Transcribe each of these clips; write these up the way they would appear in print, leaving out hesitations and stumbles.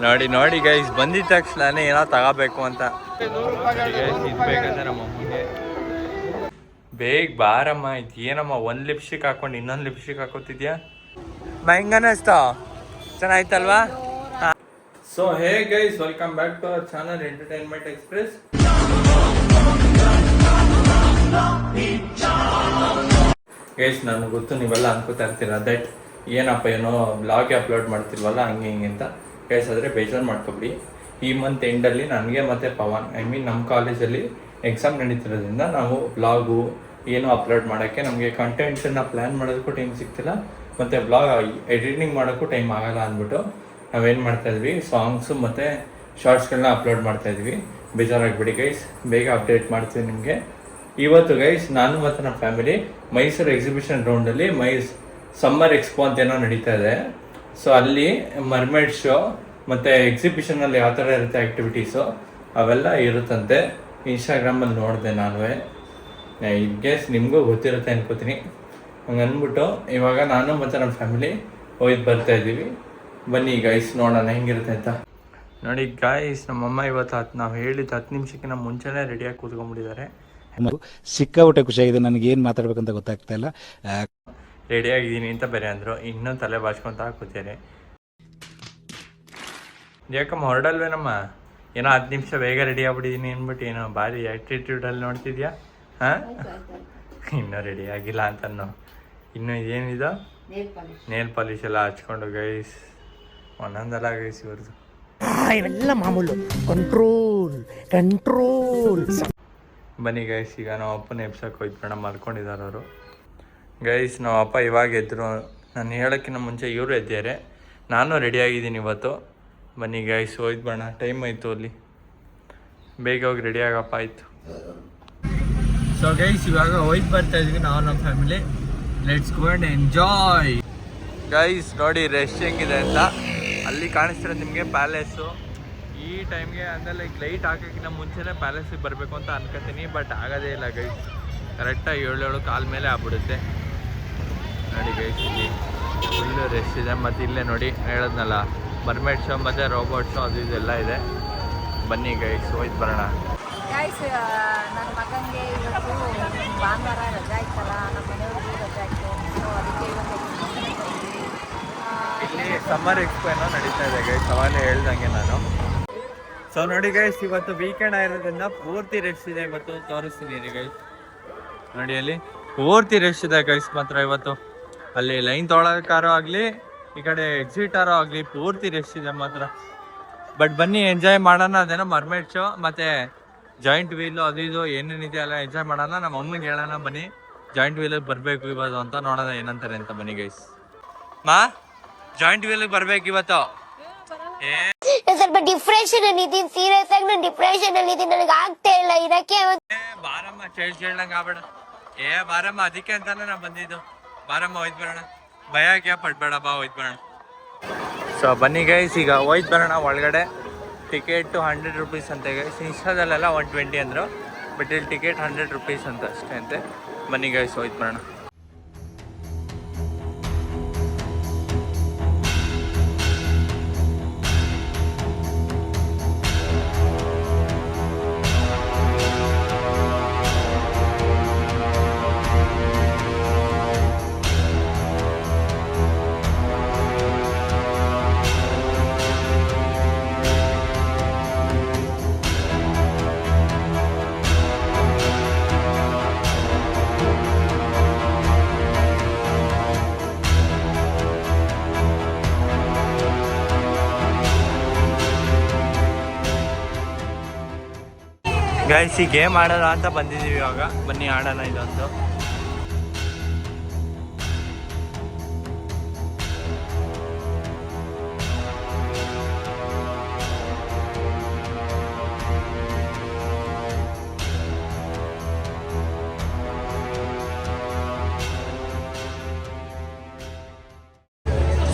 ನೋಡಿ ನೋಡಿ ಗೈಸ್ ಬಂದಿದ ತಕ್ಷಣ ಏನೋ ತಗೋಬೇಕು ಅಂತ ಬೇಕಂದ್ರೆ ನಮ್ಮ ಅಮ್ಮಗೆ ಬೇಗ ಬಾರಮ್ಮ ಇದು ಏನಮ್ಮ ಒಂದು ಲಿಪ್ಸ್ಟಿಕ್ ಹಾಕೊಂಡು ಇನ್ನೊಂದು ಲಿಪ್ಸ್ಟಿಕ್ ಹಾಕೋತಿದ್ಯಾ ಹೆಂಗನ್ನಿಸ್ತಾ ಚೆನ್ನಾಯ್ತಲ್ವಾ so hey guys welcome back to our channel entertainment express guys ನನಗೆ ಗೊತ್ತು ನೀವೆಲ್ಲ ಅನ್ಕೋತಾ ಇರ್ತೀರ ದಟ್ ಏನಪ್ಪ ಏನೋ ಬ್ಲಾಗ್ ಅಪ್ಲೋಡ್ ಮಾಡ್ತಿಲ್ವಲ್ಲ ಹಂಗೆ ಹಿಂಗೆ ಅಂತ ಗೈಸ್ ಆದರೆ ಬೇಜಾರು ಮಾಡ್ಕೊಬಿಡಿ ಈ ಮಂತ್ ಎಂಡಲ್ಲಿ ನನಗೆ ಮತ್ತು ಪವನ್ ನಮ್ಮ ಕಾಲೇಜಲ್ಲಿ ಎಕ್ಸಾಮ್ ನಡೀತಿರೋದ್ರಿಂದ ನಾವು ಬ್ಲಾಗು ಏನೋ ಅಪ್ಲೋಡ್ ಮಾಡೋಕ್ಕೆ ನಮಗೆ ಕಂಟೆಂಟನ್ನು ಪ್ಲ್ಯಾನ್ ಮಾಡೋದಕ್ಕೂ ಟೈಮ್ ಸಿಗ್ತಿಲ್ಲ ಮತ್ತು ಬ್ಲಾಗ್ ಎಡಿಟಿಂಗ್ ಮಾಡೋಕ್ಕೂ ಟೈಮ್ ಆಗಲ್ಲ ಅಂದ್ಬಿಟ್ಟು ನಾವೇನು ಮಾಡ್ತಾಯಿದ್ವಿ ಸಾಂಗ್ಸು ಮತ್ತು ಶಾರ್ಟ್ಸ್ಗಳನ್ನ ಅಪ್ಲೋಡ್ ಮಾಡ್ತಾಯಿದ್ವಿ ಬೇಜಾರಾಗಿಬಿಡಿ ಗೈಸ್ ಬೇಗ ಅಪ್ಡೇಟ್ ಮಾಡ್ತೀವಿ ನಿಮಗೆ ಇವತ್ತು ಗೈಸ್ ನಾನು ಮತ್ತು ನಮ್ಮ ಫ್ಯಾಮಿಲಿ ಮೈಸೂರು ಎಕ್ಸಿಬಿಷನ್ ಗ್ರೌಂಡಲ್ಲಿ ಸಮ್ಮರ್ ಎಕ್ಸ್ಪೋ ಅಂತ ಏನೋ ನಡೀತಾ ಇದೆ ಸೊ ಅಲ್ಲಿ ಮರ್ಮೇಡ್ ಶೋ ಮತ್ತು ಎಕ್ಸಿಬಿಷನಲ್ಲಿ ಯಾವ ಥರ ಇರುತ್ತೆ ಆ್ಯಕ್ಟಿವಿಟೀಸು ಅವೆಲ್ಲ ಇರುತ್ತಂತೆ ಇನ್ಸ್ಟಾಗ್ರಾಮಲ್ಲಿ ನೋಡಿದೆ ನಾನು ಇನ್ ಕೇಸ್ ನಿಮಗೂ ಗೊತ್ತಿರುತ್ತೆ ಅನ್ಕೋತೀನಿ ಹಂಗೆ ಅಂದ್ಬಿಟ್ಟು ಇವಾಗ ನಾನು ಮತ್ತು ನಮ್ಮ ಫ್ಯಾಮಿಲಿ ಹೋಯ್ತು ಬರ್ತಾಯಿದ್ದೀವಿ ಬನ್ನಿ ಗೈಸ್ ನೋಡೋಣ ಹೆಂಗಿರುತ್ತೆ ಅಂತ ನೋಡಿ ಗೈಸ್ ನಮ್ಮಮ್ಮ ಇವತ್ತು ನಾವು ಹೇಳಿದ್ದು 10 ನಿಮಿಷಕ್ಕಿಂತ ಮುಂಚೆನೇ ರೆಡಿಯಾಗಿ ಕೂತ್ಕೊಂಡ್ಬಿಟ್ಟಿದ್ದಾರೆ ಸಿಕ್ಕಾಬಿಟ್ಟೆ ಖುಷಿಯಾಗಿದೆ ನನಗೆ ಏನು ಮಾತಾಡ್ಬೇಕಂತ ಗೊತ್ತಾಗ್ತಾ ಇಲ್ಲ ರೆಡಿಯಾಗಿದ್ದೀನಿ ಅಂತ ಬೇರೆ ಅಂದರು ಇನ್ನೂ ತಲೆ ಬಾಚ್ಕೊತ ಕೂತಾರೆ ಯಾಕಮ್ಮ ಹೊರಡಲ್ವೇನಮ್ಮ ಏನೋ 10 ನಿಮಿಷ ಬೇಗ ರೆಡಿ ಆಗ್ಬಿಟ್ಟಿದ್ದೀನಿ ಅಂದ್ಬಿಟ್ಟು ಏನೋ ಭಾರಿ ಆ್ಯಟಿಟ್ಯೂಡಲ್ಲಿ ನೋಡ್ತಿದ್ಯಾ ಹಾಂ ಇನ್ನೂ ರೆಡಿ ಆಗಿಲ್ಲ ಅಂತನೋ ಇನ್ನೂ ಇದೇನಿದು ನೇಲ್ ಪಾಲಿಶ್ ಎಲ್ಲ ಹಚ್ಕೊಂಡು ಗೈಸ್ ಒಂದೊಂದಲ್ಲ ಗೈಸ್ ಇವ್ರದ್ದು ಇವೆಲ್ಲ ಮಾಮೂಲು ಕಂಟ್ರೋಲ್ ಬನ್ನಿ ಗೈಸ್ ಈಗ ನಾವು ಅಪ್ಪನ ಎಬ್ಸಕ್ಕೆ ಹೋಯ್ತು ಬೇಡ ಮಲ್ಕೊಂಡಿದ್ದಾರೆ ಅವರು ಗೈಸ್ ನಾವು ಅಪ್ಪ ಇವಾಗ ಎದ್ರು ನಾನು ಹೇಳೋಕ್ಕಿಂತ ಮುಂಚೆ ಇವರು ಎದ್ದಿದ್ದಾರೆ ನಾನು ರೆಡಿಯಾಗಿದ್ದೀನಿ ಇವತ್ತು ಬನ್ನಿ ಗೈಸ್ ಹೋಯ್ತು ಬೇಡ ಟೈಮ್ ಆಯಿತು ಅಲ್ಲಿ ಬೇಗ ಹೋಗಿ ರೆಡಿ ಆಗಪ್ಪ ಆಯಿತು ಸೊ ಗೈಸ್ ಇವಾಗ ಹೋಯ್ತು ಬರ್ತಾ ಇದ್ವಿ ನಾವು ನಮ್ಮ family let's go and enjoy guys ನೋಡಿ ರೆಸ್ಟ್ ಹೆಂಗಿದೆ ಅಂತ ಅಲ್ಲಿ ಕಾಣಿಸ್ತಿರೋ ನಿಮಗೆ ಪ್ಯಾಲೇಸು ಈ ಟೈಮ್ಗೆ ಅಂದರೆ ಲೈಕ್ ಲೈಟ್ ಹಾಕೋಕ್ಕಿಂತ ಮುಂಚೆನೇ ಪ್ಯಾಲೇಸಿಗೆ ಬರಬೇಕು ಅಂತ ಅನ್ಕೋತೀನಿ ಬಟ್ ಆಗೋದೇ ಇಲ್ಲ ಗೈಸ್ ಕರೆಕ್ಟಾಗಿ 7 ಕಾಲ ಮೇಲೆ ಆಗ್ಬಿಡುತ್ತೆ ನೋಡಿ ಗೈಸ್ ಇಲ್ಲಿ ಫುಲ್ಲು ರೆಸ್ಟ್ ಇದೆ ಮತ್ತು ಇಲ್ಲೇ ನೋಡಿ ಹೇಳೋದ್ನಲ್ಲ ಮರ್ಮೇಡ್ ಶೋ ಮತ್ತು ರೋಬೋಟ್ ಶೋ ಅದು ಇದೆಲ್ಲ ಇದೆ ಬನ್ನಿ ಗೈಸ್ ಹೋಯ್ತು ಬರೋಣ ಗೈಸ್ ನನ್ನ ಮಗನಿಗೆ ಇವತ್ತು ಭಾನುವಾರ ರಜಾ ಇತ್ತಲ್ಲ ನಮ್ಮ ಮನೆಯವ್ರಿಗೂ ರಜಾ ಇತ್ತು ಸೊ ಅದಕ್ಕೆ ಇಲ್ಲಿ ಸಮ್ಮರ್ ಎಕ್ಸ್ಪೋ ಏನೋ ನಡೀತಾ ಇದೆ ಗೈಸ್ ಅವಾಗಲೇ ಹೇಳ್ದಂಗೆ ನಾನು ಸೊ ನೋಡಿ ಗೈಸ್ ಇವತ್ತು ವೀಕೆಂಡ್ ಆಗಿರೋದ್ರಿಂದ ಪೂರ್ತಿ ರೆಸ್ಟ್ ಇದೆ ಇವತ್ತು ತೋರಿಸ್ತೀನಿ ಗೈಸ್ ನೋಡಿ ಅಲ್ಲಿ ಪೂರ್ತಿ ರೆಸ್ಟ್ ಇದೆ ಗೈಸ್ ಮಾತ್ರ ಇವತ್ತು ಅಲ್ಲಿ ಲೈನ್ ತೊಗೊಳೋಕ್ಕಾರೋ ಆಗಲಿ ಈ ಕಡೆ ಎಕ್ಸಿಟಾರೋ ಆಗಲಿ ಪೂರ್ತಿ ರೆಸ್ಟ್ ಇದೆ ಮಾತ್ರ ಬಟ್ ಬನ್ನಿ ಎಂಜಾಯ್ ಮಾಡೋಣ ಅದೇನೋ ಮರ್ಮೇಡ್ ಶೋ ಮತ್ತು ಜಾಯಿಂಟ್ ವೀಲು ಅದು ಇದು ಏನೇನಿದೆ ಎಲ್ಲ ಎಂಜಾಯ್ ಮಾಡೋಣ ನಮ್ಮ ಅಮ್ಮಗೆ ಹೇಳೋಣ ಬನ್ನಿ ಜಾಯಿಂಟ್ ವೀಲಿಗೆ ಬರಬೇಕು ಇವತ್ತು ಅಂತ ನೋಡೋಣ ಏನಂತಾರೆ ಅಂತ ಬನ್ನಿ ಗೈಸ್ ಜಾಯಿಂಟ್ ವೀಲಿಗೆ ಬರಬೇಕು ಇವತ್ತು ಸ್ವಲ್ಪ ಡಿಪ್ರೆಷನ್ ಅಲ್ಲಿ ಇದೀನಿ ಸೀರಿಯಸ್ ಆಗಿ ನಾನು ಡಿಪ್ರೆಷನ್ ಅಲ್ಲಿ ಇದೀನಿ ನನಗೆ ಆಗ್ತಾ ಇಲ್ಲ ಇದಕ್ಕೆ ಬಾರಮ್ಮ ಕೇಳ್ದಂಗ ಆಗ್ಬೇಡ ಬಾರಮ್ಮ ಅದಕ್ಕೆ ಅಂತಾನೆ ನಾ ಬಂದಿದ್ದು ಬಾರಮ್ಮ ಹೋಯ್ತು ಬರೋಣ ಭಯ ಪಡ್ಬೇಡ ಬಾ ಹೋಯ್ತು ಬರೋಣ ಸೊ ಬನ್ನಿ ಗೈಸ್ ಈಗ ಹೋಯ್ತು ಬರೋಣ ಒಳಗಡೆ ಟಿಕೆಟು 100 ರೂಪೀಸ್ ಅಂತೆ ಗೈಸ್ ಇನ್ಸ್ಟಾದಲ್ಲೆಲ್ಲ 120 ಅಂದರು ಬಟ್ ಇಲ್ಲಿ ಟಿಕೆಟ್ 100 ರೂಪೀಸ್ ಅಂತ ಅಷ್ಟೇ ಅಂತೆ ಬನ್ನಿ ಗೈಸ್ ಹೋಯ್ತು ಬರೋಣ ಗೈಸ್ ಈ ಗೇಮ್ ಆಡೋಣ ಅಂತ ಬಂದಿದ್ದೀವಿ ಇವಾಗ ಬನ್ನಿ ಆಡೋಣ ಇದೊಂದು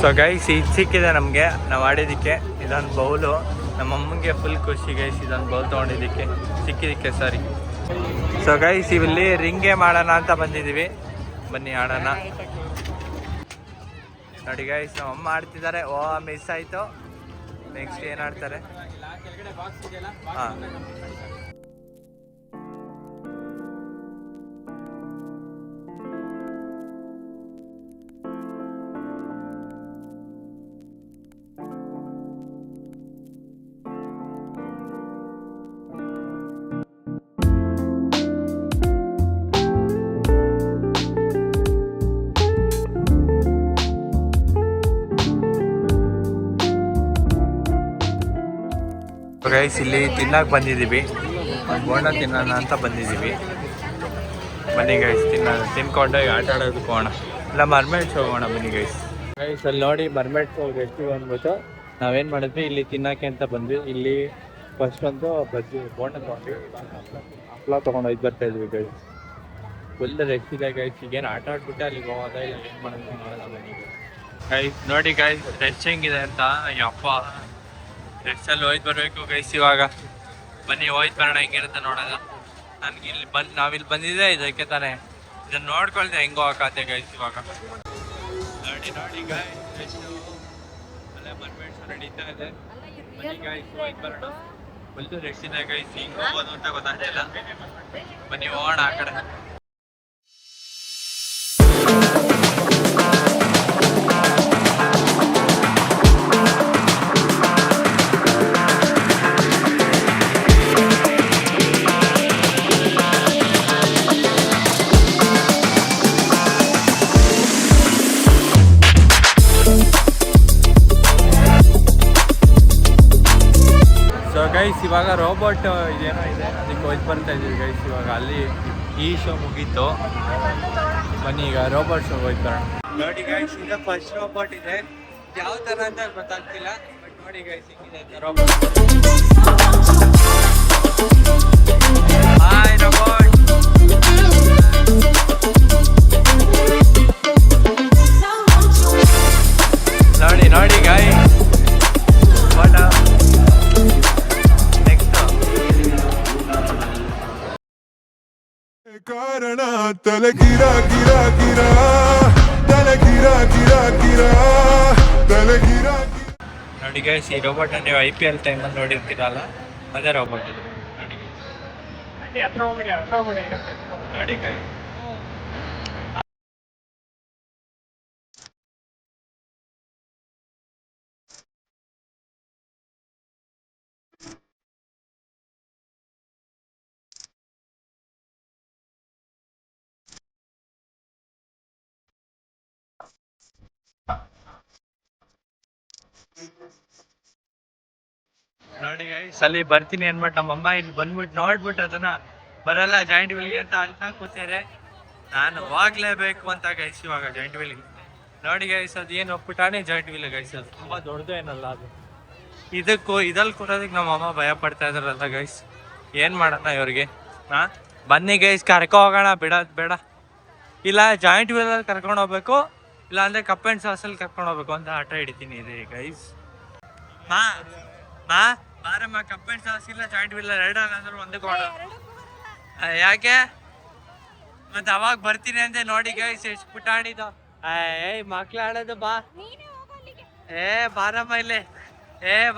ಸೊ ಗೈಸ್ ಇದು ಸಿಕ್ಕಿದೆ ನಮಗೆ ನಾವು ಆಡಿದ್ದಕ್ಕೆ ಇದೊಂದು ಬೌಲು ನಮ್ಮಮ್ಮಗೆ ಫುಲ್ ಖುಷಿ ಗೈಸ್ ಇದೊಂದು ಬೌಲ್ ತೊಗೊಂಡಿದ್ದಕ್ಕೆ ಸಿಕ್ಕಿದ್ದಕ್ಕೆ ಸಾರಿ ಸೊ ಗೈಸ್ ಇಲ್ಲಿ ರಿಂಗೇ ಮಾಡೋಣ ಅಂತ ಬಂದಿದ್ದೀವಿ ಬನ್ನಿ ಆಡೋಣ ನೋಡಿ ಗೈಸ್ ನಮ್ಮ ಅಮ್ಮ ಆಡ್ತಿದ್ದಾರೆ ಓ ಮಿಸ್ ಆಯಿತು ನೆಕ್ಸ್ಟ್ ಏನು ಆಡ್ತಾರೆ ಹಾಂ. ಗೈಸ್ ಇಲ್ಲಿ ತಿನ್ನಕ್ಕೆ ಬಂದಿದ್ದೀವಿ, ಬೋಂಡ ತಿನ್ನೋಣ ಅಂತ ಬಂದಿದ್ದೀವಿ. ಬನ್ನಿ ಗೈಸ್ ತಿನ್ಕೊಂಡು ಆಟ ಆಡೋದಕ್ಕೆ ಹೋಗೋಣ, ಇಲ್ಲ ಮರ್ಮೇಡ್ಸ್ ಹೋಗೋಣ. ಬನ್ನಿ ಗೈಸ್ ಅಲ್ಲಿ ನೋಡಿ ಮರ್ಮೇಡ್ಸ್ ಎಷ್ಟು ಅಂದ್ಬಿಟ್ಟು ನಾವೇನು ಮಾಡಿದ್ವಿ ಇಲ್ಲಿ ತಿನ್ನೋಕ್ಕೆ ಅಂತ ಬಂದ್ವಿ. ಇಲ್ಲಿ ಫಸ್ಟ್ ಒಂದು ಬಜ್ಜಿ ಬೋಂಡ ತೊಗೊಂಡ್ವಿ, ಹಪ್ಳ ತೊಗೊಂಡು ಹೋಗಿ ಬರ್ತಾ ಇದ್ವಿ ಗೈಸ್. ಫುಲ್ ರೆಸ್ಟ್ ಇದೆ ಗೈಸ್. ಈಗೇನು ಆಟ ಆಡ್ಬಿಟ್ಟು ಅಲ್ಲಿಗೆ ಹೋಗೋದ ಇಲ್ಲ ಏನು ಮಾಡೋದು ನೋಡೋಣ. ಬನ್ನಿ ಗೈಸ್ ನೋಡಿ ಗೈಸ್ ರೆಸ್ಟ್ ಹೆಂಗಿದೆ ಅಂತ. ಅಪ್ಪ ರೆಸ್ಟಲ್ಲಿ ಹೋಯ್ತು ಬರಬೇಕು ಗೈಸ್. ಇವಾಗ ಬನ್ನಿ ಹೋಯ್ತು ಬರೋಣ, ಹೆಂಗಿರುತ್ತೆ ನೋಡೋಣ. ನನಗೆ ಇಲ್ಲಿ ನಾವಿಲ್ಲಿ ಬಂದಿದ್ದೆ ಇದಕ್ಕೆ ತಾನೇ, ಇದನ್ನು ನೋಡ್ಕೊಳ್ದೆ ಹೆಂಗೋ ಹಾಕತ್ತೆ ಗೈಸ್. ಇವಾಗ ನೋಡಿ ಗೈಸ್ ಎಷ್ಟು ಅಲ್ಲೇ ಮರ್ಮೇಡ್ಸ್ ನಡೀತಾ ಇದೆ. ಬನ್ನಿ ಗೈಸ್ ಹೋಯ್ತು ಬರೋಣ. ಫುಲ್ ರೆಸ್ಟ್ ಇದೆ ಗೈಸ್, ಹಿಂಗೆ ಹೋಗೋದು ಅಂತ ಗೊತ್ತಾಗ್ತಿಲ್ಲ. ಬನ್ನಿ ಹೋಗೋಣ ಆ ಕಡೆ. ಸೊ ಗೈಸ್ ಇವಾಗ ರೋಬೋಟ್ ಇದೇನೋ ಇದೆ, ಅದಕ್ಕೆ ಹೋಯ್ತು ಬರ್ತಾ ಇದ್ದೀವಿ ಗೈಸ್. ಇವಾಗ ಅಲ್ಲಿ ಈ ಶೋ ಮುಗೀತು, ಬನ್ನಿ ಈಗ ರೋಬೋಟ್ ಶೋ ಹೋಯ್ತು ಬರೋಣ. ನೋಡಿ ಗೈಸ್ ಈಗ ಫಸ್ಟ್ ರೋಬೋಟ್ ಇದೆ, ಯಾವ ಥರ ಅಂತ ಗೊತ್ತಾಗ್ತಿಲ್ಲ, ಬಟ್ ನೋಡಿ ಗೈಸ್ ಹಿಂಗಿದೆ ಅಂತ ರೋಬೋಟ್. Hi robot. ನೋಡಿ ನೋಡಿ ಗೈಸ್ ಫೋಟೋ. ಕಾರಣ ತಲೆ ಗಿರ ಗಿರ ಗಿರ ತಲೆ ಗಿರ ಗಿರ ಗಿರ ತಲೆ ಗಿರ. ನೋಡಿ ಗೈಸ್ ಈ ರೋಬೋಟ್ ನೀವು IPL ಟೈಮಲ್ಲಿ ನೋಡಿರ್ತೀರಲ್ಲ, ಅದೇ ರೋಬೋಟ್ ಇದು. ನೋಡಿ ಗೈಸ್ ನೋಡಿ ಗೈಸ್ ಅಲ್ಲಿ ಬರ್ತೀನಿ ಅನ್ಬಿಟ್ಟು ನಮ್ಮಮ್ಮ ಇಲ್ಲಿ ಬಂದ್ಬಿಟ್ಟು ನೋಡ್ಬಿಟ್ಟು ಅದನ್ನ ಬರಲ್ಲ ಜಾಯಿಂಟ್ ವೀಲ್ಗೆ ಅಂತ ಕೂತಾರೆ. ನಾನು ಹೋಗ್ಲೇಬೇಕು ಅಂತ ಗೈಸ್ ಇವಾಗ ಜಾಯಿಂಟ್ ವೀಲ್ಗೆ. ನೋಡಿ ಗೈಸ್ ಅದು ಏನು ಪುಟಾಣಿ ಜಾಯಿಂಟ್ ವೀಲ್ ಗೈಸ್, ಅದು ತುಂಬ ದೊಡ್ಡದು ಏನಲ್ಲ ಅದು. ಇದಲ್ಲಿ ಕೂರೋದಕ್ಕೆ ನಮ್ಮಮ್ಮ ಭಯ ಪಡ್ತಾ ಇದಾರಲ್ಲ ಗೈಸ್, ಏನು ಮಾಡೋಣ ಇವ್ರಿಗೆ. ಬನ್ನಿ ಗೈಸ್ ಕರ್ಕೊ ಹೋಗೋಣ, ಬಿಡೋದು ಬೇಡ. ಇಲ್ಲ ಜಾಯಿಂಟ್ ವೀಲಲ್ಲಿ ಕರ್ಕೊಂಡು ಹೋಗ್ಬೇಕು, ಇಲ್ಲ ಅಂದರೆ ಕಪ್ ಆ್ಯಂಡ್ ಸಾಸಲ್ಲಿ ಕರ್ಕೊಂಡು ಹೋಗ್ಬೇಕು ಅಂತ ಆಟ ಹಿಡಿತೀನಿ ಇದೆ ಗೈಸ್. ಬಾರಮ್ಮ ಕಪ್ ಆ್ಯಂಡ್ ಸಾಸ್ ಇಲ್ಲ ಜಾಯಿಂಟ್ ವೀಲರ್ ಎರಡಾದ್ರೂ ಒಂದಕ್ಕೆ ಹೋಗೋಣ. ಯಾಕೆ ಮತ್ತೆ ಅವಾಗ ಬರ್ತೀನಿ ಅಂದೆ. ನೋಡಿ ಗೈಸ್ ಎಷ್ಟು ಪುಟಾಣಿದು. ಏಯ್ ಮಕ್ಳು ಆಡೋದು ಬಾ, ಬಾರಮ್ಮ ಇಲ್ಲೇ,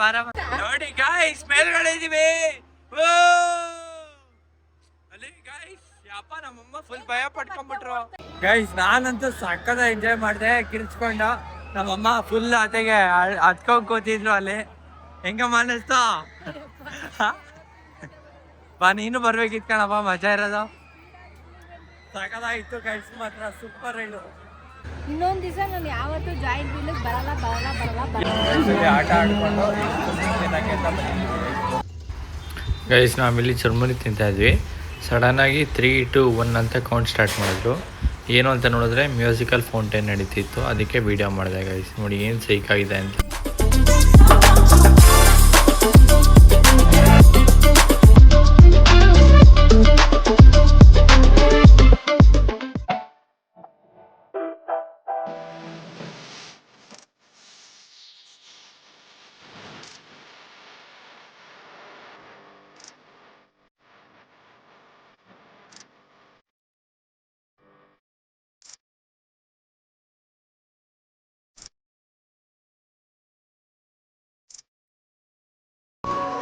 ಬಾರಮ್ಮ. ನೋಡಿ ಗೈಸ್ ಮೇಲ್ಗಡೆ ಇದೀವಿ ಅಲ್ಲಿ ಗೈಸ್. ಯಪ್ಪ ನಮ್ಮಮ್ಮ ಫುಲ್ ಭಯ ಪಡ್ಕೊಂಡ್ಬಿಟ್ರು ಗೈಸ್. ನಾನಂತೂ ಸಕ್ಕದ ಎಂಜಾಯ್ ಮಾಡಿದೆ ಕಿರ್ಚ್ಕೊಂಡು. ನಮ್ಮಮ್ಮ ಫುಲ್ ಆತೆಗೆ ಹತ್ಕೊಂಡ್ ಕೂತಿದ್ರು ಅಲ್ಲಿ. ಹೆಂಗಮ್ಮ ಅನ್ನಿಸ್ತಾ? ಬಾ ನೀನು ಬರ್ಬೇಕಿತ್ತು ಕಣಪ್ಪ, ಮಜಾ ಇರೋದು ಸಕ್ಕದಾಗಿತ್ತು ಗೈಸ್, ಮಾತ್ರ ಸೂಪರ್ ರೈಡು. ಇನ್ನೊಂದು ದಿವಸ ನಾನು ಯಾವತ್ತೂ ಜಾಯಿಂಟ್ ವೀಲಿಗೆ ಬರಲ್ಲ. ಆಟ ಆಡ್ಕೊಂಡು ಗೈಸ್ ನಾವಿಲ್ಲಿ ಚುರ್ಮುರಿ ತಿಂತಾ ಇದ್ವಿ. ಸಡನ್ನಾಗಿ 3, 2, 1 ಅಂತ ಕೌಂಟ್ ಸ್ಟಾರ್ಟ್ ಮಾಡಿದ್ರು. ಏನು ಅಂತ ನೋಡಿದ್ರೆ ಮ್ಯೂಸಿಕಲ್ ಫೌಂಟೇನ್ ನಡೀತಿತ್ತು, ಅದಕ್ಕೆ ವಿಡಿಯೋ ಮಾಡಿದೆ ಗೈಸ್. ನೋಡಿ ಏನು ಸೈಕಾಗಿದೆ ಅಂತ.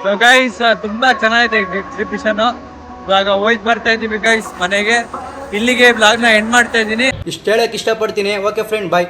ಸೊ ಗೈಸ್ ತುಂಬಾ ಚೆನ್ನಾಗಿದೆ ಎಕ್ಸಿಬಿಷನ್. ಇವಾಗ ಹೋಯ್ತು ಬರ್ತಾ ಇದೀವಿ ಗೈಸ್ ಮನೆಗೆ. ಇಲ್ಲಿಗೆ ಬ್ಲಾಗ್ನ ಎಂಡ್ ಮಾಡ್ತಾ ಇದ್ದೀನಿ. ಇಷ್ಟು ಹೇಳಕ್ಕೆ ಇಷ್ಟಪಡ್ತೀನಿ. ಓಕೆ ಫ್ರೆಂಡ್, ಬಾಯ್.